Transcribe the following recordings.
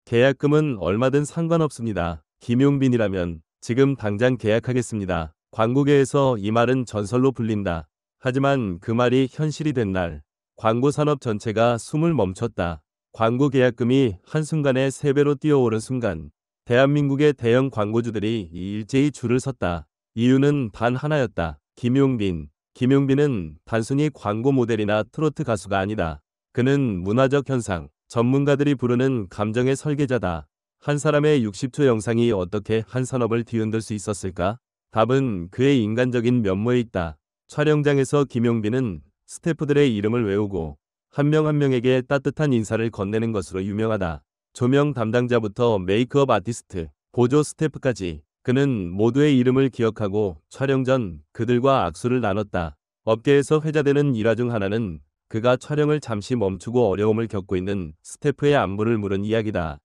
계약금은 얼마든 상관없습니다. 김용빈이라면 지금 당장 계약하겠습니다. 광고계에서 이 말은 전설로 불린다. 하지만 그 말이 현실이 된 날, 광고 산업 전체가 숨을 멈췄다. 광고 계약금이 한순간에 3배로 뛰어오른 순간, 대한민국의 대형 광고주들이 일제히 줄을 섰다. 이유는 단 하나였다. 김용빈. 김용빈은 단순히 광고 모델이나 트로트 가수가 아니다. 그는 문화적 현상, 전문가들이 부르는 감정의 설계자다. 한 사람의 60초 영상이 어떻게 한 산업을 뒤흔들 수 있었을까? 답은 그의 인간적인 면모에 있다. 촬영장에서 김용빈은 스태프들의 이름을 외우고 한 명 한 명에게 따뜻한 인사를 건네는 것으로 유명하다. 조명 담당자부터 메이크업 아티스트, 보조 스태프까지 그는 모두의 이름을 기억하고 촬영 전 그들과 악수를 나눴다. 업계에서 회자되는 일화 중 하나는 그가 촬영을 잠시 멈추고 어려움을 겪고 있는 스태프의 안부를 물은 이야기다.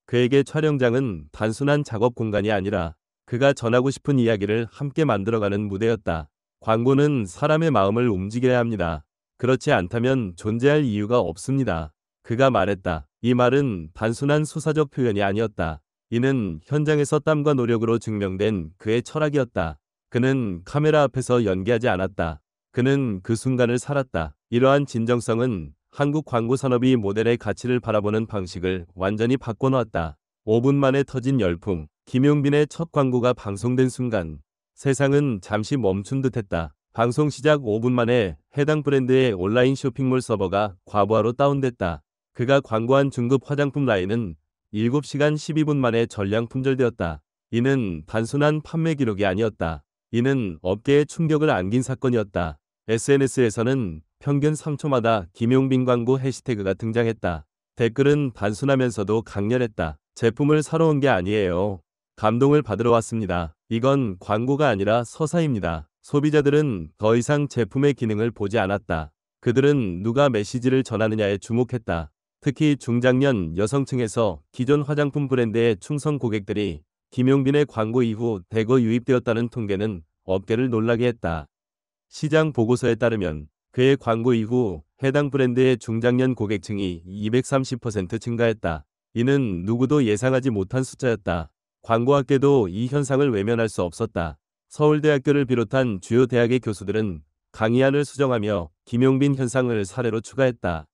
그에게 촬영장은 단순한 작업 공간이 아니라 그가 전하고 싶은 이야기를 함께 만들어가는 무대였다. 광고는 사람의 마음을 움직여야 합니다. 그렇지 않다면 존재할 이유가 없습니다. 그가 말했다. 이 말은 단순한 수사적 표현이 아니었다. 이는 현장에서 땀과 노력으로 증명된 그의 철학이었다. 그는 카메라 앞에서 연기하지 않았다. 그는 그 순간을 살았다. 이러한 진정성은 한국 광고 산업이 모델의 가치를 바라보는 방식을 완전히 바꿔놓았다. 5분 만에 터진 열풍. 김용빈의 첫 광고가 방송된 순간 세상은 잠시 멈춘 듯했다. 방송 시작 5분 만에 해당 브랜드의 온라인 쇼핑몰 서버가 과부하로 다운됐다. 그가 광고한 중급 화장품 라인은 7시간 12분 만에 전량 품절되었다. 이는 단순한 판매 기록이 아니었다. 이는 업계에 충격을 안긴 사건이었다. SNS에서는 평균 3초마다 김용빈 광고 해시태그가 등장했다. 댓글은 단순하면서도 강렬했다. 제품을 사러 온 게 아니에요. 감동을 받으러 왔습니다. 이건 광고가 아니라 서사입니다. 소비자들은 더 이상 제품의 기능을 보지 않았다. 그들은 누가 메시지를 전하느냐에 주목했다. 특히 중장년 여성층에서 기존 화장품 브랜드의 충성 고객들이 김용빈의 광고 이후 대거 유입되었다는 통계는 업계를 놀라게 했다. 시장 보고서에 따르면 그의 광고 이후 해당 브랜드의 중장년 고객층이 230% 증가했다. 이는 누구도 예상하지 못한 숫자였다. 광고학계도 이 현상을 외면할 수 없었다. 서울대학교를 비롯한 주요 대학의 교수들은 강의안을 수정하며 김용빈 현상을 사례로 추가했다.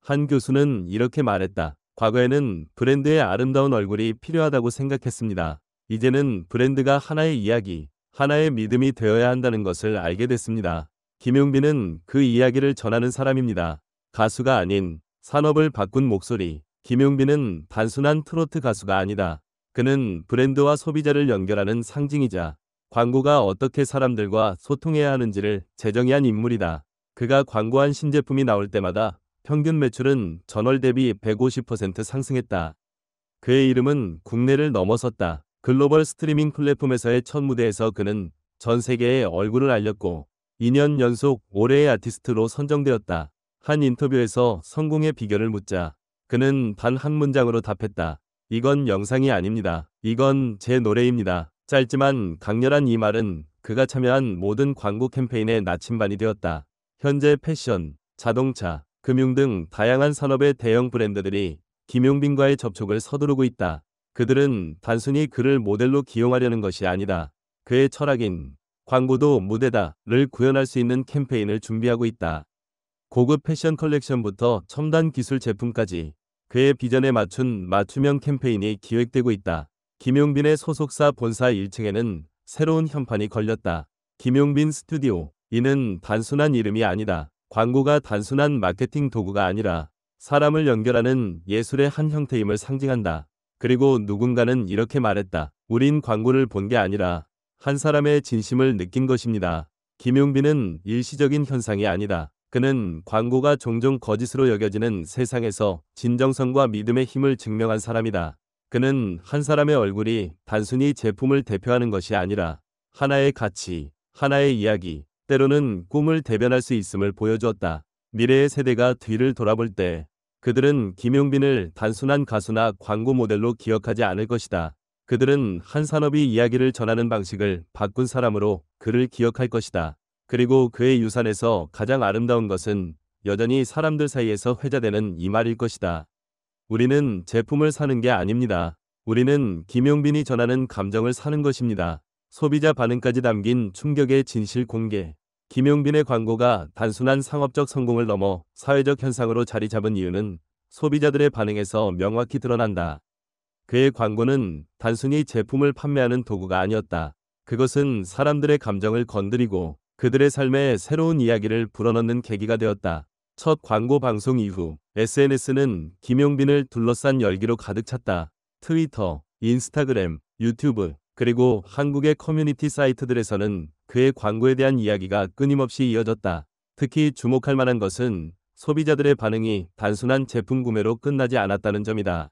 한 교수는 이렇게 말했다. 과거에는 브랜드의 아름다운 얼굴이 필요하다고 생각했습니다. 이제는 브랜드가 하나의 이야기, 하나의 믿음이 되어야 한다는 것을 알게 됐습니다. 김용빈은 그 이야기를 전하는 사람입니다. 가수가 아닌 산업을 바꾼 목소리. 김용빈은 단순한 트로트 가수가 아니다. 그는 브랜드와 소비자를 연결하는 상징이자 광고가 어떻게 사람들과 소통해야 하는지를 재정의한 인물이다. 그가 광고한 신제품이 나올 때마다 평균 매출은 전월 대비 150% 상승했다. 그의 이름은 국내를 넘어섰다. 글로벌 스트리밍 플랫폼에서의 첫 무대에서 그는 전 세계에 얼굴을 알렸고 2년 연속 올해의 아티스트로 선정되었다. 한 인터뷰에서 성공의 비결을 묻자 그는 단 한 문장으로 답했다. 이건 영상이 아닙니다. 이건 제 노래입니다. 짧지만 강렬한 이 말은 그가 참여한 모든 광고 캠페인의 나침반이 되었다. 현재 패션, 자동차, 금융 등 다양한 산업의 대형 브랜드들이 김용빈과의 접촉을 서두르고 있다. 그들은 단순히 그를 모델로 기용하려는 것이 아니다. 그의 철학인 광고도 무대다를 구현할 수 있는 캠페인을 준비하고 있다. 고급 패션 컬렉션부터 첨단 기술 제품까지 그의 비전에 맞춘 맞춤형 캠페인이 기획되고 있다. 김용빈의 소속사 본사 1층에는 새로운 현판이 걸렸다. 김용빈 스튜디오. 이는 단순한 이름이 아니다. 광고가 단순한 마케팅 도구가 아니라 사람을 연결하는 예술의 한 형태임을 상징한다. 그리고 누군가는 이렇게 말했다. 우린 광고를 본 게 아니라 한 사람의 진심을 느낀 것입니다. 김용빈은 일시적인 현상이 아니다. 그는 광고가 종종 거짓으로 여겨지는 세상에서 진정성과 믿음의 힘을 증명한 사람이다. 그는 한 사람의 얼굴이 단순히 제품을 대표하는 것이 아니라 하나의 가치, 하나의 이야기, 때로는 꿈을 대변할 수 있음을 보여주었다. 미래의 세대가 뒤를 돌아볼 때 그들은 김용빈을 단순한 가수나 광고 모델로 기억하지 않을 것이다. 그들은 한 산업이 이야기를 전하는 방식을 바꾼 사람으로 그를 기억할 것이다. 그리고 그의 유산에서 가장 아름다운 것은 여전히 사람들 사이에서 회자되는 이 말일 것이다. 우리는 제품을 사는 게 아닙니다. 우리는 김용빈이 전하는 감정을 사는 것입니다. 소비자 반응까지 담긴 충격의 진실 공개. 김용빈의 광고가 단순한 상업적 성공을 넘어 사회적 현상으로 자리 잡은 이유는 소비자들의 반응에서 명확히 드러난다. 그의 광고는 단순히 제품을 판매하는 도구가 아니었다. 그것은 사람들의 감정을 건드리고 그들의 삶에 새로운 이야기를 불어넣는 계기가 되었다. 첫 광고 방송 이후 SNS는 김용빈을 둘러싼 열기로 가득 찼다. 트위터, 인스타그램, 유튜브, 그리고 한국의 커뮤니티 사이트들에서는 그의 광고에 대한 이야기가 끊임없이 이어졌다. 특히 주목할 만한 것은 소비자들의 반응이 단순한 제품 구매로 끝나지 않았다는 점이다.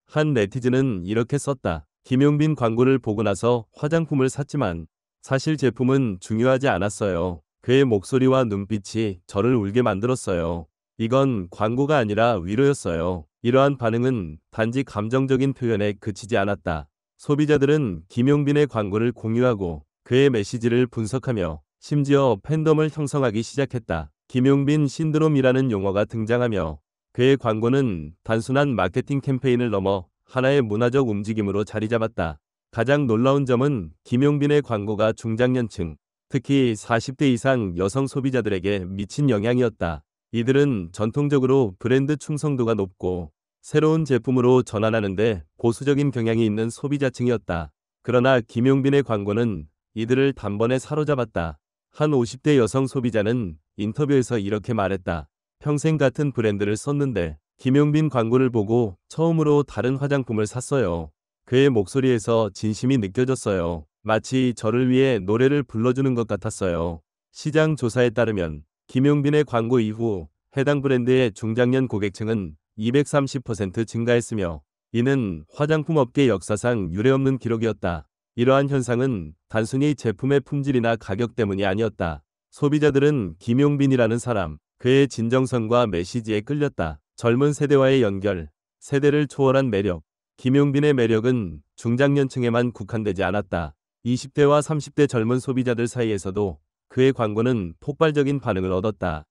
한 네티즌은 이렇게 썼다. 김용빈 광고를 보고 나서 화장품을 샀지만 사실 제품은 중요하지 않았어요. 그의 목소리와 눈빛이 저를 울게 만들었어요. 이건 광고가 아니라 위로였어요. 이러한 반응은 단지 감정적인 표현에 그치지 않았다. 소비자들은 김용빈의 광고를 공유하고 그의 메시지를 분석하며 심지어 팬덤을 형성하기 시작했다. 김용빈 신드롬이라는 용어가 등장하며 그의 광고는 단순한 마케팅 캠페인을 넘어 하나의 문화적 움직임으로 자리 잡았다. 가장 놀라운 점은 김용빈의 광고가 중장년층, 특히 40대 이상 여성 소비자들에게 미친 영향이었다. 이들은 전통적으로 브랜드 충성도가 높고 새로운 제품으로 전환하는데 보수적인 경향이 있는 소비자층이었다. 그러나 김용빈의 광고는 이들을 단번에 사로잡았다. 한 50대 여성 소비자는 인터뷰에서 이렇게 말했다. 평생 같은 브랜드를 썼는데 김용빈 광고를 보고 처음으로 다른 화장품을 샀어요. 그의 목소리에서 진심이 느껴졌어요. 마치 저를 위해 노래를 불러주는 것 같았어요. 시장 조사에 따르면 김용빈의 광고 이후 해당 브랜드의 중장년 고객층은 230% 증가했으며 이는 화장품 업계 역사상 유례없는 기록이었다. 이러한 현상은 단순히 제품의 품질이나 가격 때문이 아니었다. 소비자들은 김용빈이라는 사람, 그의 진정성과 메시지에 끌렸다. 젊은 세대와의 연결, 세대를 초월한 매력. 김용빈의 매력은 중장년층에만 국한되지 않았다. 20대와 30대 젊은 소비자들 사이에서도 그의 광고는 폭발적인 반응을 얻었다.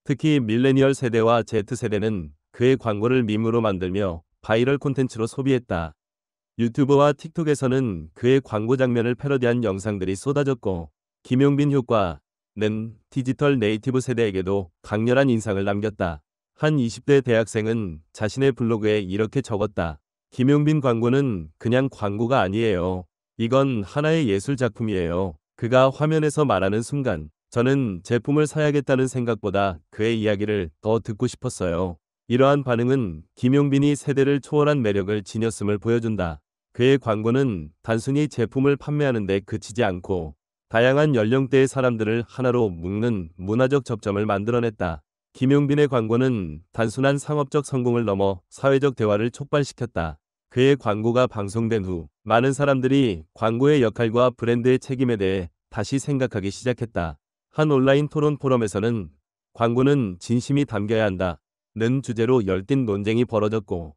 특히 밀레니얼 세대와 Z세대는 그의 광고를 밈으로 만들며 바이럴 콘텐츠로 소비했다. 유튜브와 틱톡에서는 그의 광고 장면을 패러디한 영상들이 쏟아졌고 김용빈 효과는 디지털 네이티브 세대에게도 강렬한 인상을 남겼다. 한 20대 대학생은 자신의 블로그에 이렇게 적었다. 김용빈 광고는 그냥 광고가 아니에요. 이건 하나의 예술 작품이에요. 그가 화면에서 말하는 순간 저는 제품을 사야겠다는 생각보다 그의 이야기를 더 듣고 싶었어요. 이러한 반응은 김용빈이 세대를 초월한 매력을 지녔음을 보여준다. 그의 광고는 단순히 제품을 판매하는 데 그치지 않고 다양한 연령대의 사람들을 하나로 묶는 문화적 접점을 만들어냈다. 김용빈의 광고는 단순한 상업적 성공을 넘어 사회적 대화를 촉발시켰다. 그의 광고가 방송된 후 많은 사람들이 광고의 역할과 브랜드의 책임에 대해 다시 생각하기 시작했다. 한 온라인 토론 포럼에서는 광고는 진심이 담겨야 한다는 주제로 열띤 논쟁이 벌어졌고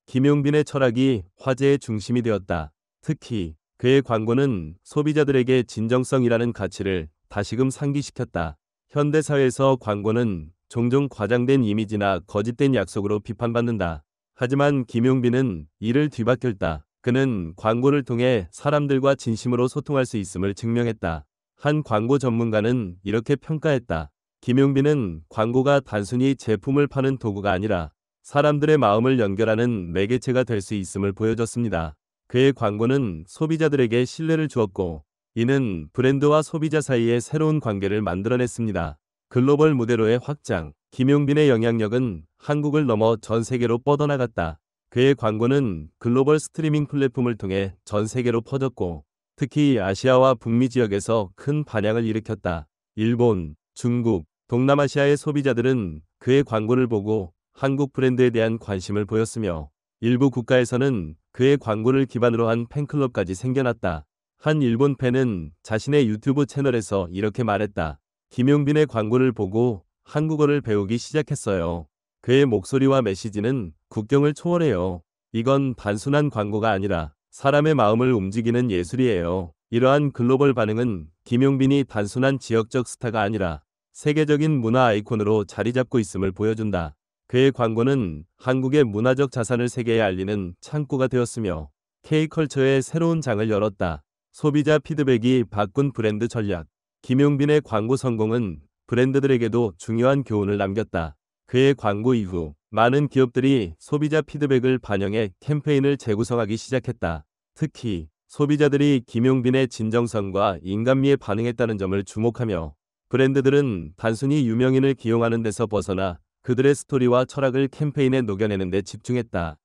김용빈의 철학이 화제의 중심이 되었다. 특히 그의 광고는 소비자들에게 진정성이라는 가치를 다시금 상기시켰다. 현대사회에서 광고는 종종 과장된 이미지나 거짓된 약속으로 비판받는다. 하지만 김용빈은 이를 뒤바뀌었다. 그는 광고를 통해 사람들과 진심으로 소통할 수 있음을 증명했다. 한 광고 전문가는 이렇게 평가했다. 김용빈은 광고가 단순히 제품을 파는 도구가 아니라 사람들의 마음을 연결하는 매개체가 될 수 있음을 보여줬습니다. 그의 광고는 소비자들에게 신뢰를 주었고 이는 브랜드와 소비자 사이의 새로운 관계를 만들어냈습니다. 글로벌 무대로의 확장. 김용빈의 영향력은 한국을 넘어 전 세계로 뻗어나갔다. 그의 광고는 글로벌 스트리밍 플랫폼을 통해 전 세계로 퍼졌고 특히 아시아와 북미 지역에서 큰 반향을 일으켰다. 일본, 중국, 동남아시아의 소비자들은 그의 광고를 보고 한국 브랜드에 대한 관심을 보였으며 일부 국가에서는 그의 광고를 기반으로 한 팬클럽까지 생겨났다. 한 일본 팬은 자신의 유튜브 채널에서 이렇게 말했다. 김용빈의 광고를 보고 한국어를 배우기 시작했어요. 그의 목소리와 메시지는 국경을 초월해요. 이건 단순한 광고가 아니라 사람의 마음을 움직이는 예술이에요. 이러한 글로벌 반응은 김용빈이 단순한 지역적 스타가 아니라 세계적인 문화 아이콘으로 자리 잡고 있음을 보여준다. 그의 광고는 한국의 문화적 자산을 세계에 알리는 창구가 되었으며 K컬처의 새로운 장을 열었다. 소비자 피드백이 바꾼 브랜드 전략. 김용빈의 광고 성공은 브랜드들에게도 중요한 교훈을 남겼다. 그의 광고 이후 많은 기업들이 소비자 피드백을 반영해 캠페인을 재구성하기 시작했다. 특히 소비자들이 김용빈의 진정성과 인간미에 반응했다는 점을 주목하며 브랜드들은 단순히 유명인을 기용하는 데서 벗어나 그들의 스토리와 철학을 캠페인에 녹여내는 데 집중했다.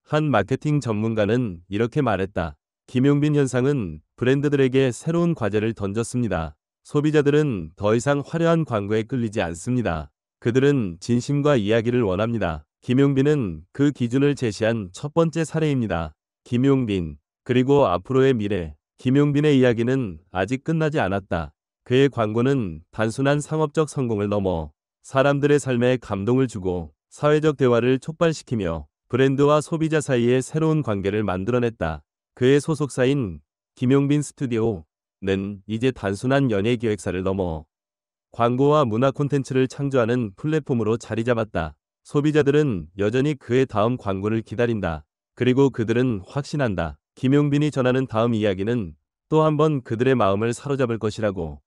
한 마케팅 전문가는 이렇게 말했다. 김용빈 현상은 브랜드들에게 새로운 과제를 던졌습니다. 소비자들은 더 이상 화려한 광고에 끌리지 않습니다. 그들은 진심과 이야기를 원합니다. 김용빈은 그 기준을 제시한 첫 번째 사례입니다. 김용빈, 그리고 앞으로의 미래. 김용빈의 이야기는 아직 끝나지 않았다. 그의 광고는 단순한 상업적 성공을 넘어 사람들의 삶에 감동을 주고 사회적 대화를 촉발시키며 브랜드와 소비자 사이에 새로운 관계를 만들어냈다. 그의 소속사인 김용빈 스튜디오는 이제 단순한 연예 기획사를 넘어 광고와 문화 콘텐츠를 창조하는 플랫폼으로 자리 잡았다. 소비자들은 여전히 그의 다음 광고를 기다린다. 그리고 그들은 확신한다. 김용빈이 전하는 다음 이야기는 또 한 번 그들의 마음을 사로잡을 것이라고.